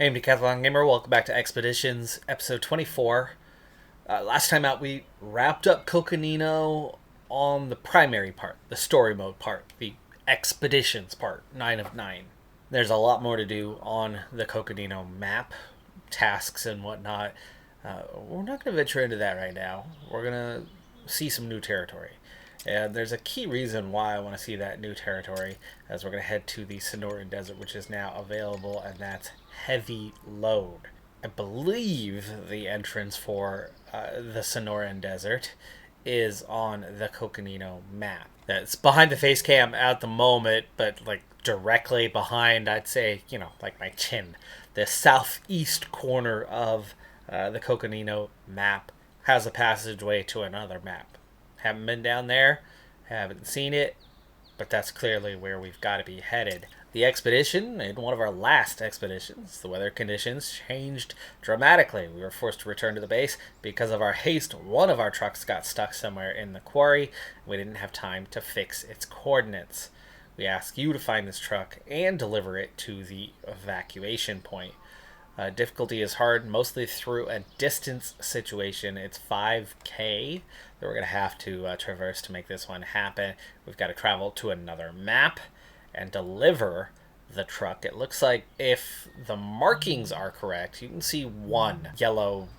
Hey, I'm Decathlon Gamer. Welcome back to Expeditions, episode 24. Last time out, we wrapped up Coconino on the primary part, the story mode part, the Expeditions part, 9 of 9. There's a lot more to do on the Coconino map, tasks and whatnot. We're not going to venture into that right now. We're going to see some new territory. And there's a key reason why I want to see that new territory, as we're going to head to the SnowRunner Desert, which is now available, and that's Heavy Load. I believe the entrance for the SnowRunner Desert is on the Coconino map. It's behind the face cam at the moment, but like directly behind, I'd say, like my chin. The southeast corner of the Coconino map has a passageway to another map. Haven't been down there, haven't seen it, but that's clearly where we've got to be headed. The expedition, in one of our last expeditions, the weather conditions changed dramatically. We were forced to return to the base because of our haste. One of our trucks got stuck somewhere in the quarry. We didn't have time to fix its coordinates. We ask you to find this truck and deliver it to the evacuation point. Difficulty is hard, mostly through a distance situation. It's 5K that we're going to have to traverse to make this one happen. We've got to travel to another map and deliver the truck. It looks like if the markings are correct, you can see one yellow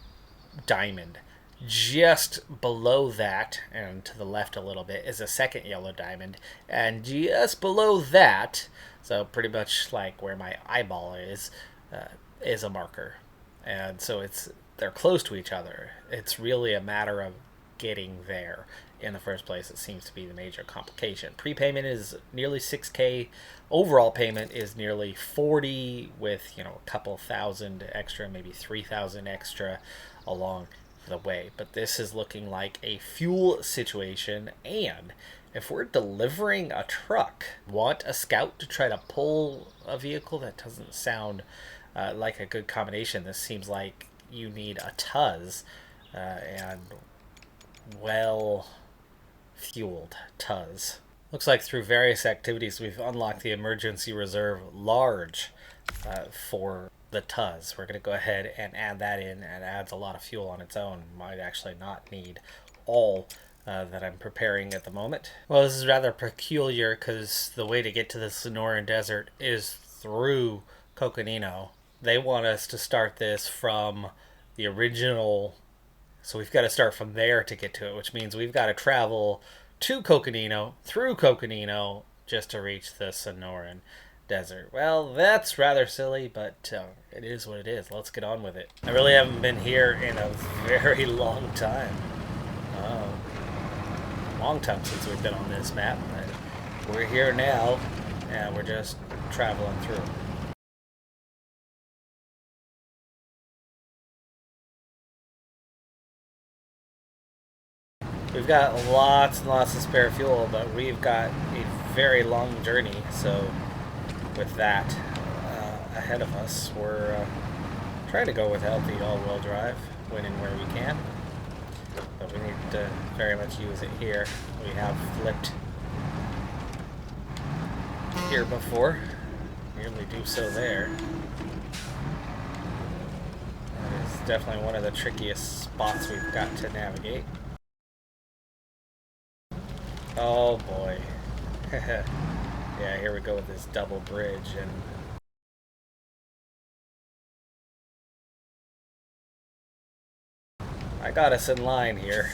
diamond. Just below that, and to the left a little bit, is a second yellow diamond. And just below that, so pretty much like where my eyeball is a marker. And so they're close to each other. It's really a matter of getting there in the first place. It seems to be the major complication. Prepayment is nearly 6K. Overall payment is nearly 40, with a couple thousand extra, maybe 3,000 extra along the way. But this is looking like a fuel situation, and if we're delivering a truck, want a scout to try to pull a vehicle? That doesn't sound like a good combination. This seems like you need a Tuz, and well-fueled Tuz. Looks like through various activities we've unlocked the emergency reserve large for the Tuz. We're going to go ahead and add that in, and adds a lot of fuel on its own. Might actually not need all that I'm preparing at the moment. Well, this is rather peculiar because the way to get to the SnowRunner Desert is through Coconino. They want us to start this from the original, so we've got to start from there to get to it, which means we've got to travel to Coconino, through Coconino, just to reach the SnowRunner Desert. Well, that's rather silly, but it is what it is. Let's get on with it. I really haven't been here in a very long time. Long time since we've been on this map, but we're here now, and we're just traveling through. We've got lots and lots of spare fuel, but we've got a very long journey, so with that ahead of us, we're trying to go without the all-wheel drive when and where we can, but we need to very much use it here. We have flipped here before, nearly do so there. That is definitely one of the trickiest spots we've got to navigate. Oh boy. Yeah, here we go with this double bridge, and I got us in line here.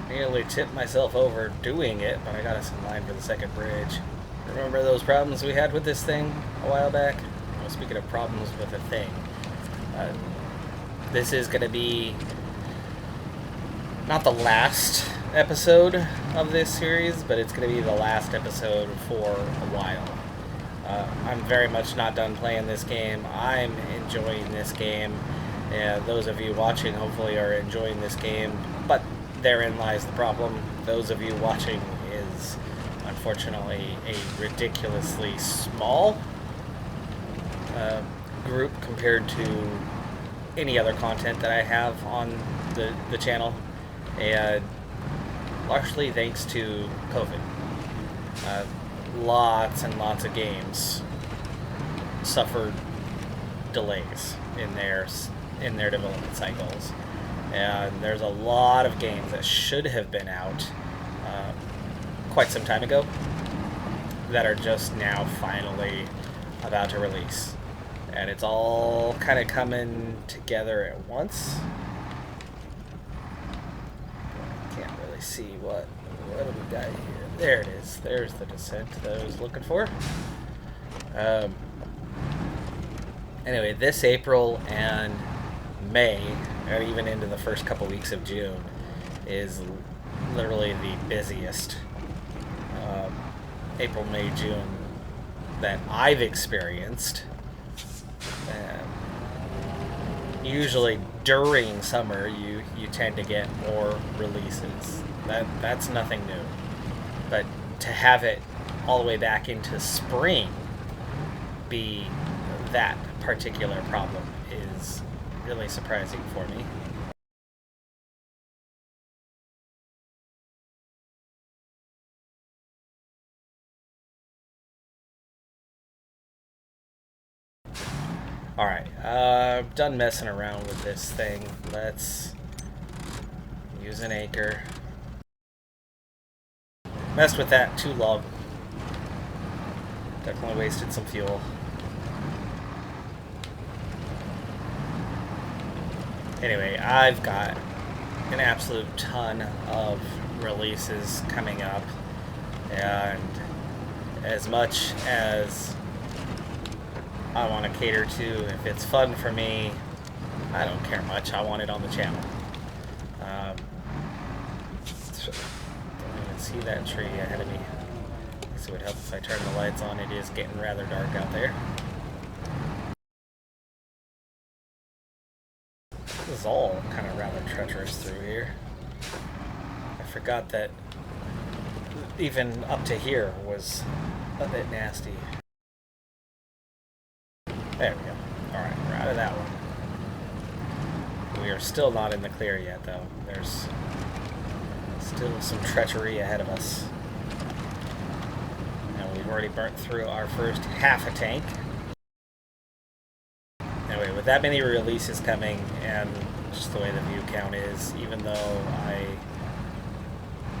Nearly tipped myself over doing it, but I got us in line for the second bridge. Remember those problems we had with this thing a while back? Well, speaking of problems with a thing, this is going to be not the last episode of this series, but it's going to be the last episode for a while. I'm very much not done playing this game. I'm enjoying this game, and those of you watching hopefully are enjoying this game, but therein lies the problem. Those of you watching is unfortunately a ridiculously small group compared to any other content that I have on the channel, and largely thanks to COVID. Lots and lots of games suffered delays in their development cycles, and there's a lot of games that should have been out quite some time ago that are just now finally about to release, and it's all kind of coming together at once. Can't really see what do we got here. There it is. There's the Descent that I was looking for. Anyway, this April and May, or even into the first couple weeks of June, is literally the busiest April, May, June that I've experienced. Usually during summer, you tend to get more releases. That's nothing new. But to have it all the way back into spring be that particular problem is really surprising for me. Alright, I'm done messing around with this thing. Let's use an anchor. Messed with that too long. Definitely wasted some fuel. Anyway, I've got an absolute ton of releases coming up, and as much as I want to cater to, if it's fun for me, I don't care much. I want it on the channel. Don't even see that tree ahead of me. I guess it would help if I turn the lights on. It is getting rather dark out there. This is all kind of rather treacherous through here. I forgot that even up to here was a bit nasty. There we go. Alright, we're out of that one. We are still not in the clear yet, though. There's still some treachery ahead of us. And we've already burnt through our first half a tank. Anyway, with that many releases coming, and just the way the view count is, even though I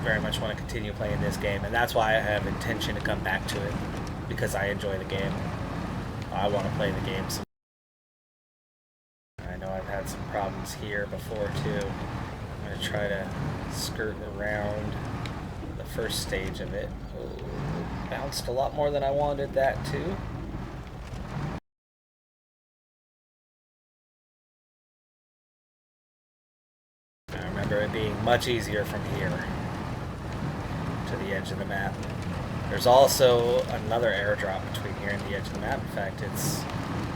very much want to continue playing this game, and that's why I have intention to come back to it, because I enjoy the game. I want to play the game. I know I've had some problems here before too. I'm going to try to skirt around the first stage of it. Oh, bounced a lot more than I wanted that to. I remember it being much easier from here to the edge of the map. There's also another airdrop between here and the edge of the map. In fact, it's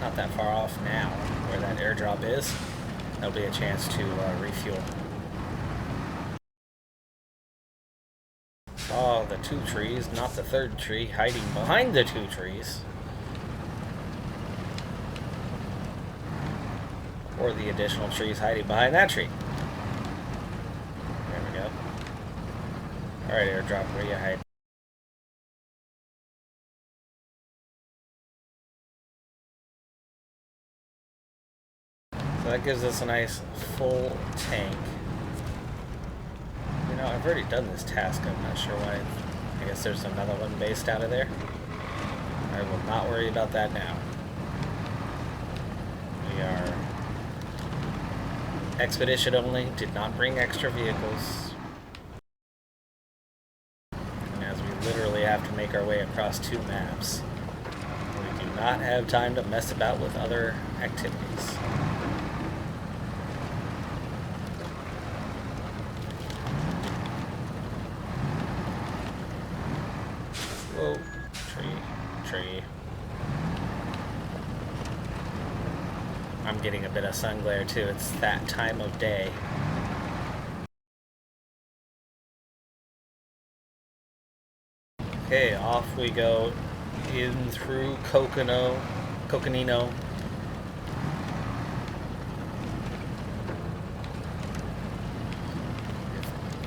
not that far off now where that airdrop is. There'll be a chance to refuel. Oh, the two trees, not the third tree, hiding behind the two trees. Or the additional trees hiding behind that tree. There we go. Alright, airdrop, where you hide? So that gives us a nice full tank. You know, I've already done this task. I'm not sure why. I guess there's another one based out of there. I will not worry about that now. We are expedition only. Did not bring extra vehicles. And as we literally have to make our way across two maps, we do not have time to mess about with other activities. Whoa, tree. I'm getting a bit of sun glare too. It's that time of day. Okay, off we go in through Coconino.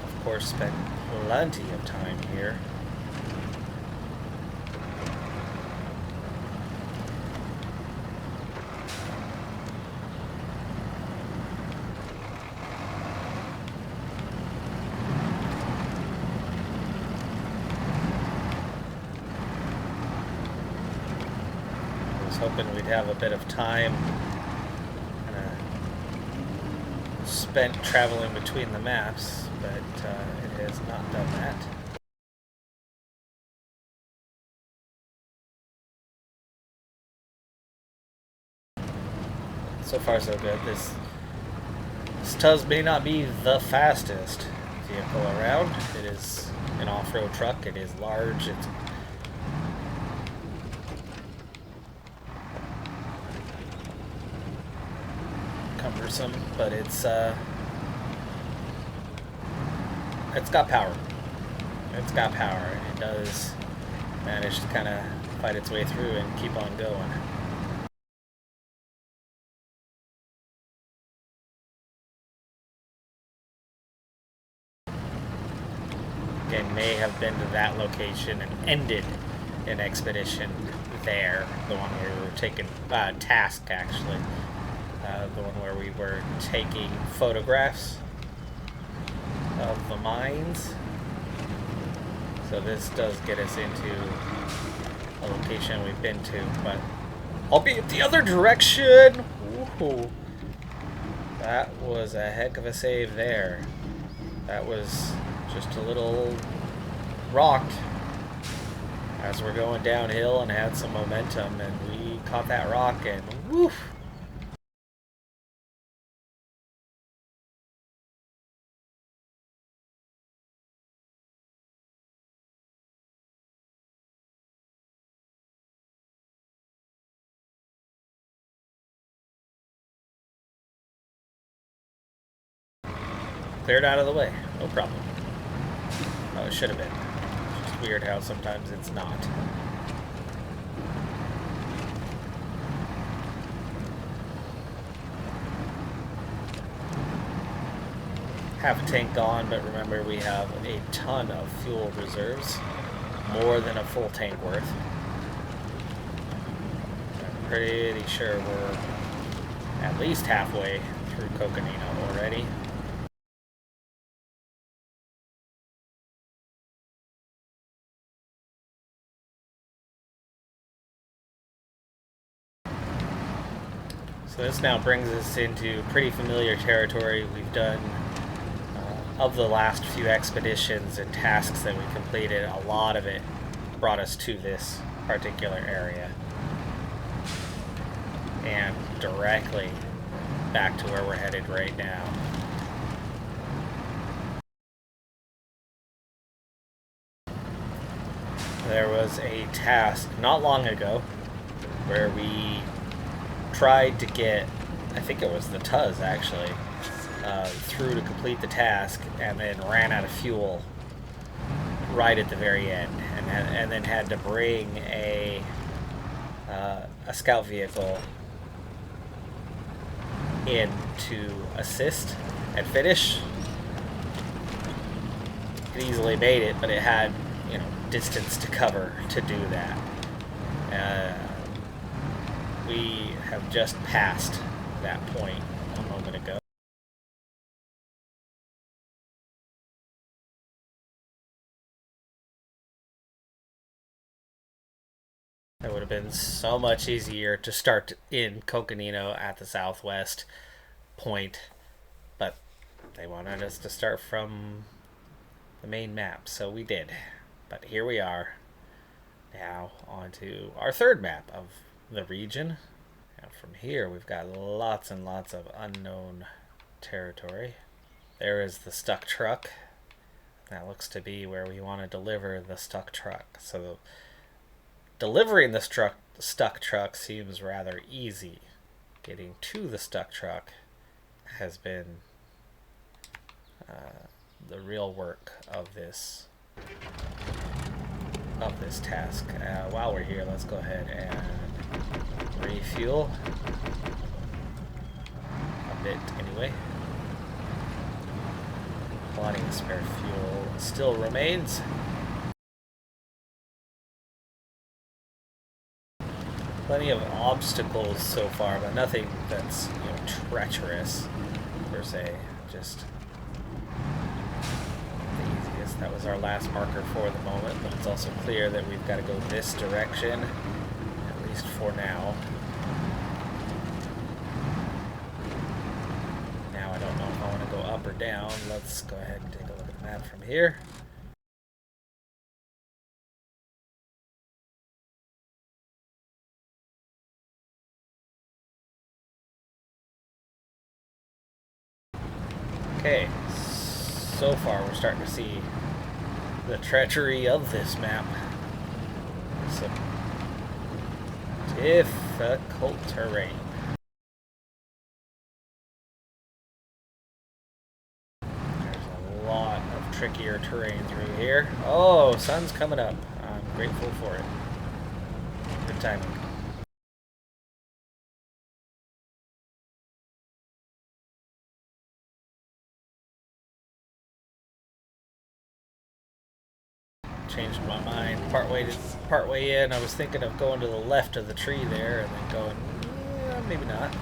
Of course, spent plenty of time here. hoping we'd have a bit of time spent traveling between the maps, but it has not done that. So far so good. This Tuz may not be the fastest vehicle around. It is an off-road truck. It is large. It's cumbersome, but it's got power. It's got power, and it does manage to kind of fight its way through and keep on going. Again, may have been to that location and ended an expedition there. The one where we were taking task, actually. The one where we were taking photographs of the mines. So this does get us into a location we've been to, but albeit the other direction. Ooh, that was a heck of a save there. That was just a little rocked as we're going downhill and had some momentum, and we caught that rock and woof. Cleared out of the way, no problem. Oh, it should have been. It's just weird how sometimes it's not. Half a tank gone, but remember we have a ton of fuel reserves. More than a full tank worth. I'm pretty sure we're at least halfway through Coconino already. So this now brings us into pretty familiar territory. We've done, of the last few expeditions and tasks that we completed, a lot of it brought us to this particular area. And directly back to where we're headed right now. There was a task not long ago where we tried to get, I think it was the Tuz actually, through to complete the task, and then ran out of fuel right at the very end, and then had to bring a scout vehicle in to assist and finish. It easily made it, but it had, distance to cover to do that. We have just passed that point a moment ago. It would have been so much easier to start in Coconino at the southwest point, but they wanted us to start from the main map, so we did. But here we are, now on to our third map of the region. And from here we've got lots and lots of unknown territory. There is the stuck truck. That looks to be where we want to deliver the stuck truck. So delivering the stuck truck seems rather easy. Getting to the stuck truck has been the real work of this task. While we're here, let's go ahead and refuel a bit anyway. Plenty of spare fuel still remains. Plenty of obstacles so far, but nothing that's treacherous per se. Just the easiest. That was our last marker for the moment, but it's also clear that we've got to go this direction, at least for now. Now I don't know if I want to go up or down. Let's go ahead and take a look at the map from here. Okay, so far we're starting to see the treachery of this map. Some difficult terrain. There's a lot of trickier terrain through here. Oh, sun's coming up. I'm grateful for it. Good timing. Changed my mind partway in. I was thinking of going to the left of the tree there and then going, yeah, maybe not.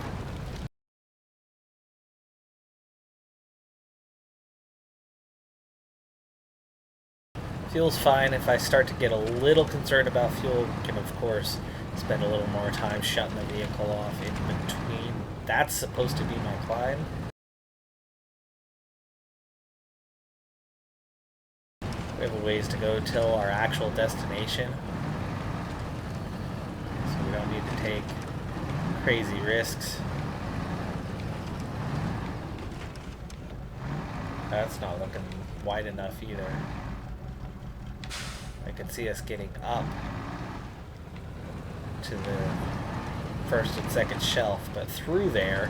Fuel's fine. If I start to get a little concerned about fuel, we can of course spend a little more time shutting the vehicle off in between. That's supposed to be my climb. We have a ways to go till our actual destination, so we don't need to take crazy risks. That's not looking wide enough either. I can see us getting up to the first and second shelf, but through there,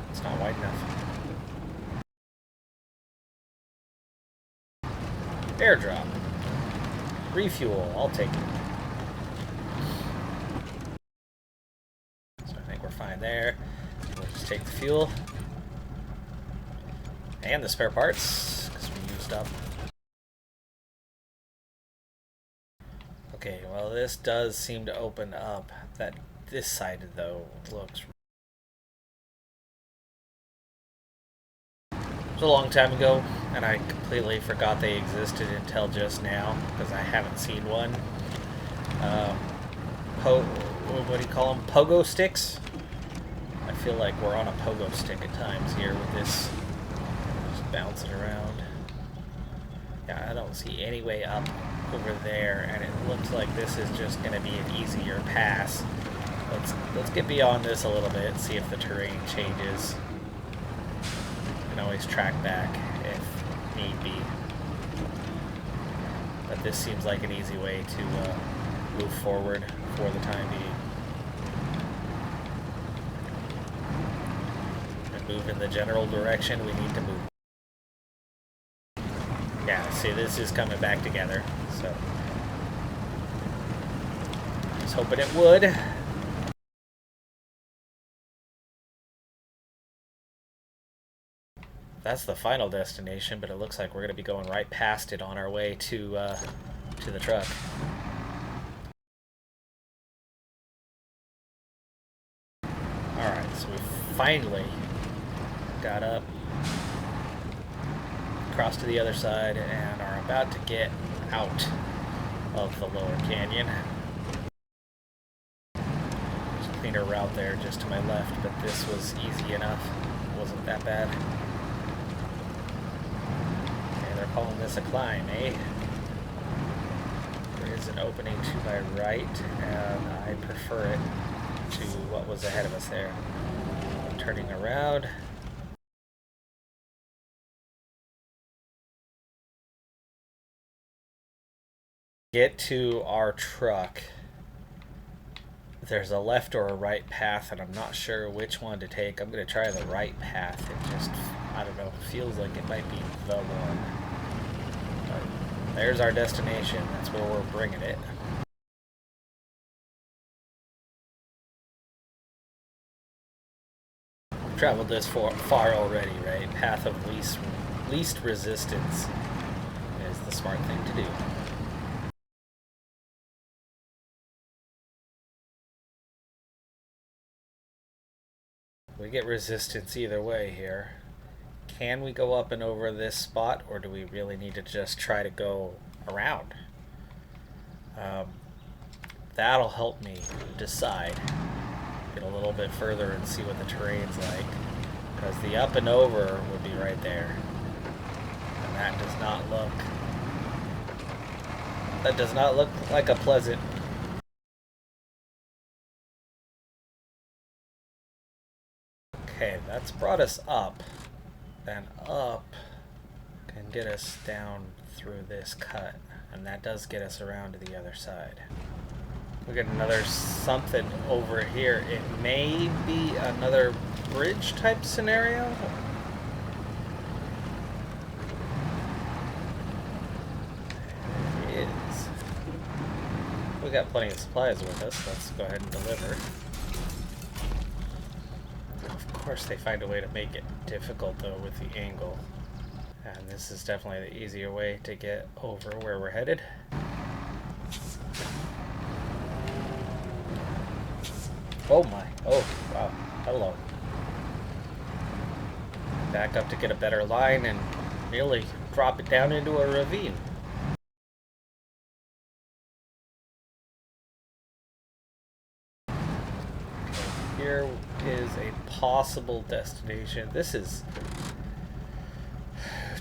it's not wide enough. Airdrop. Refuel, I'll take it. So I think we're fine there. We'll just take the fuel. And the spare parts, because we used up. Okay, well this does seem to open up. This side though looks... It was a long time ago, and I completely forgot they existed until just now, because I haven't seen one. What do you call them? Pogo sticks? I feel like we're on a pogo stick at times here with this just bouncing around. Yeah, I don't see any way up over there, and it looks like this is just going to be an easier pass. Let's get beyond this a little bit, see if the terrain changes. Always track back if need be, but this seems like an easy way to move forward for the time being and move in the general direction we need to move. Yeah, see, this is coming back together, so I was hoping it would. That's the final destination, but it looks like we're going to be going right past it on our way to the truck. Alright, so we finally got up, crossed to the other side, and are about to get out of the lower canyon. There's a cleaner route there just to my left, but this was easy enough. It wasn't that bad. Calling this a climb, eh? There is an opening to my right, and I prefer it to what was ahead of us there. Turning around. Get to our truck. There's a left or a right path, and I'm not sure which one to take. I'm going to try the right path. It just, I don't know, feels like it might be the one. There's our destination. That's where we're bringing it. We've traveled this far already, right? Path of least resistance is the smart thing to do. We get resistance either way here. Can we go up and over this spot, or do we really need to just try to go around? that'll help me decide. Get a little bit further and see what the terrain's like. Because the up and over would be right there. And that does not look like a pleasant. Okay, that's brought us up. Then up can get us down through this cut. And that does get us around to the other side. We get another something over here. It may be another bridge type scenario. It is. We got plenty of supplies with us. Let's go ahead and deliver. Of course they find a way to make it difficult though with the angle. And this is definitely the easier way to get over where we're headed. Oh my. Oh, wow. Hello. Back up to get a better line and nearly drop it down into a ravine. Here is a possible destination. This is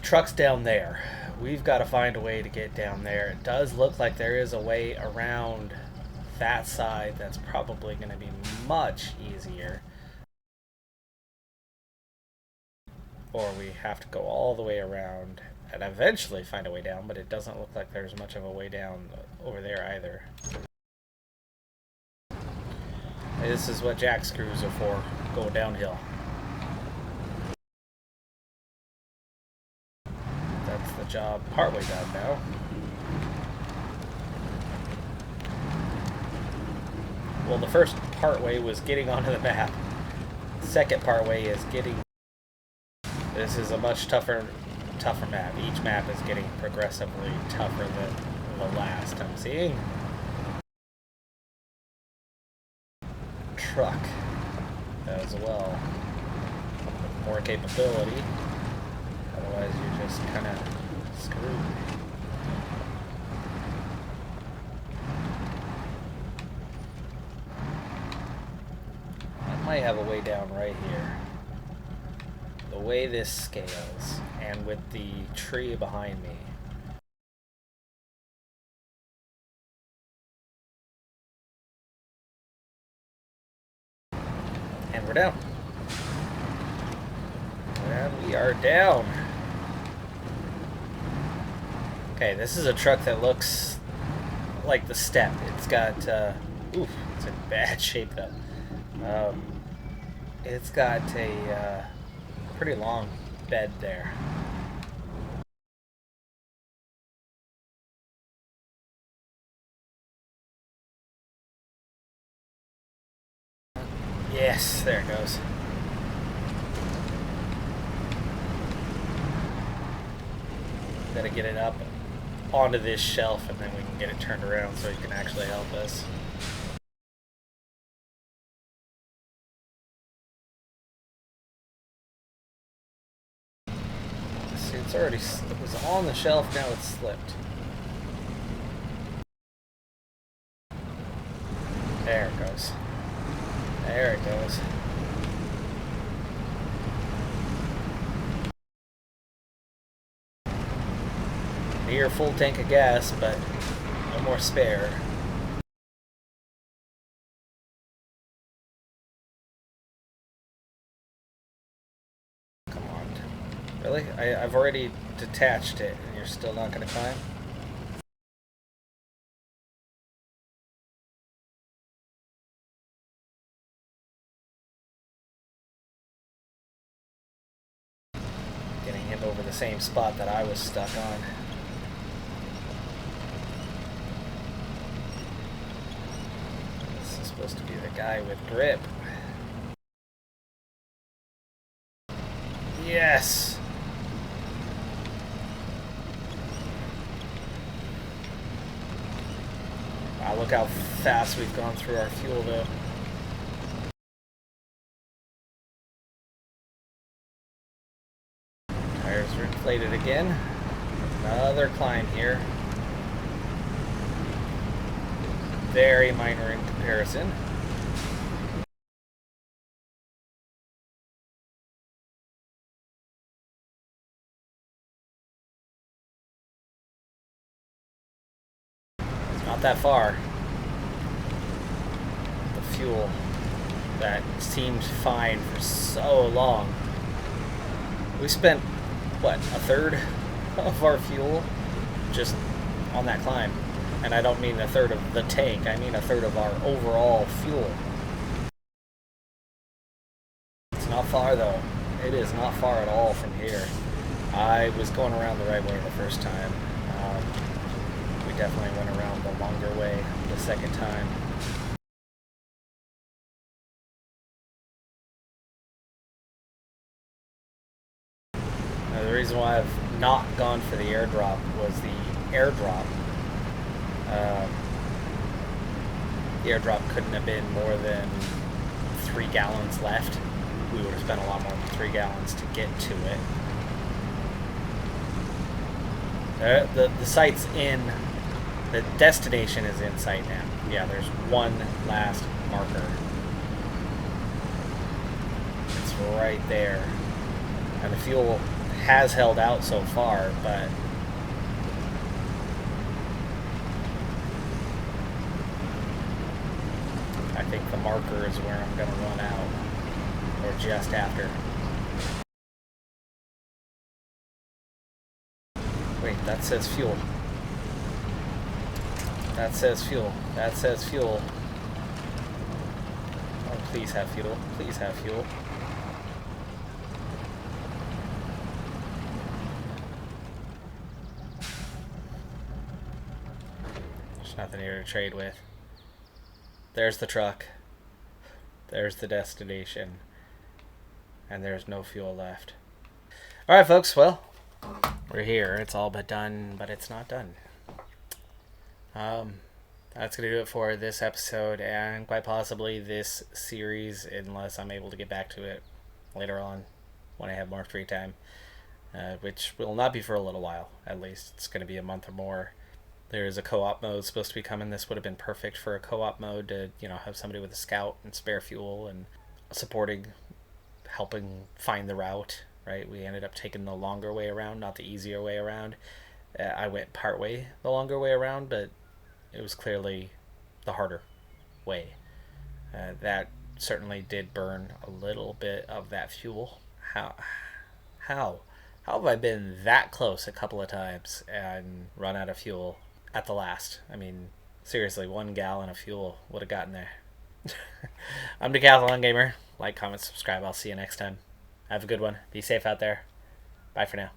trucks down there. We've got to find a way to get down there. It does look like there is a way around that side that's probably going to be much easier. Or we have to go all the way around and eventually find a way down, but it doesn't look like there's much of a way down over there either. This is what jack screws are for, going downhill. That's the job partway done now. Well, the first partway was getting onto the map. The second partway is getting... This is a much tougher map. Each map is getting progressively tougher than the last I'm seeing. Truck as well. More capability. Otherwise you're just kind of screwed. I might have a way down right here. The way this scales, and with the tree behind me. And we're down. And we are down. Okay, this is a truck that looks like the step. It's got, oof, it's in bad shape though. It's got a pretty long bed there. Yes, there it goes. Gotta get it up onto this shelf and then we can get it turned around so it can actually help us. See, it's already, it was on the shelf, now it's slipped. There it goes. There it goes. Near full tank of gas, but no more spare. Come on. Really? I've already detached it and you're still not going to climb? Getting him over the same spot that I was stuck on. This is supposed to be the guy with grip. Yes! Wow, look how fast we've gone through our fuel though. Tires are inflated again. Another climb here. very minor in comparison. It's not that far. The fuel that seemed fine for so long. We spent, what, a third of our fuel just on that climb. And I don't mean a third of the tank, I mean a third of our overall fuel. It's not far though. It is not far at all from here. I was going around the right way the first time. We definitely went around the longer way the second time. Now, the reason why I've not gone for the airdrop was the airdrop. The airdrop couldn't have been more than 3 gallons left. We would have spent a lot more than 3 gallons to get to it. The site's in, the destination is in sight now. Yeah, there's one last marker. It's right there. And the fuel has held out so far, but I think the marker is where I'm going to run out, or just after. Wait, that says fuel. That says fuel. That says fuel. Oh, please have fuel. Please have fuel. There's nothing here to trade with. There's the truck. There's the destination. And there's no fuel left. Alright, folks, well, we're here. It's all but done, but it's not done. That's going to do it for this episode and quite possibly this series, unless I'm able to get back to it later on when I have more free time, which will not be for a little while, at least. It's going to be a month or more. There's a co-op mode supposed to be coming. This would have been perfect for a co-op mode to, have somebody with a scout and spare fuel and supporting, helping find the route, right? We ended up taking the longer way around, not the easier way around. I went part way the longer way around, but it was clearly the harder way. That certainly did burn a little bit of that fuel. How have I been that close a couple of times and run out of fuel at the last? I mean, seriously, 1 gallon of fuel would have gotten there. I'm Decathlon Gamer. Like, comment, subscribe. I'll see you next time. Have a good one. Be safe out there. Bye for now.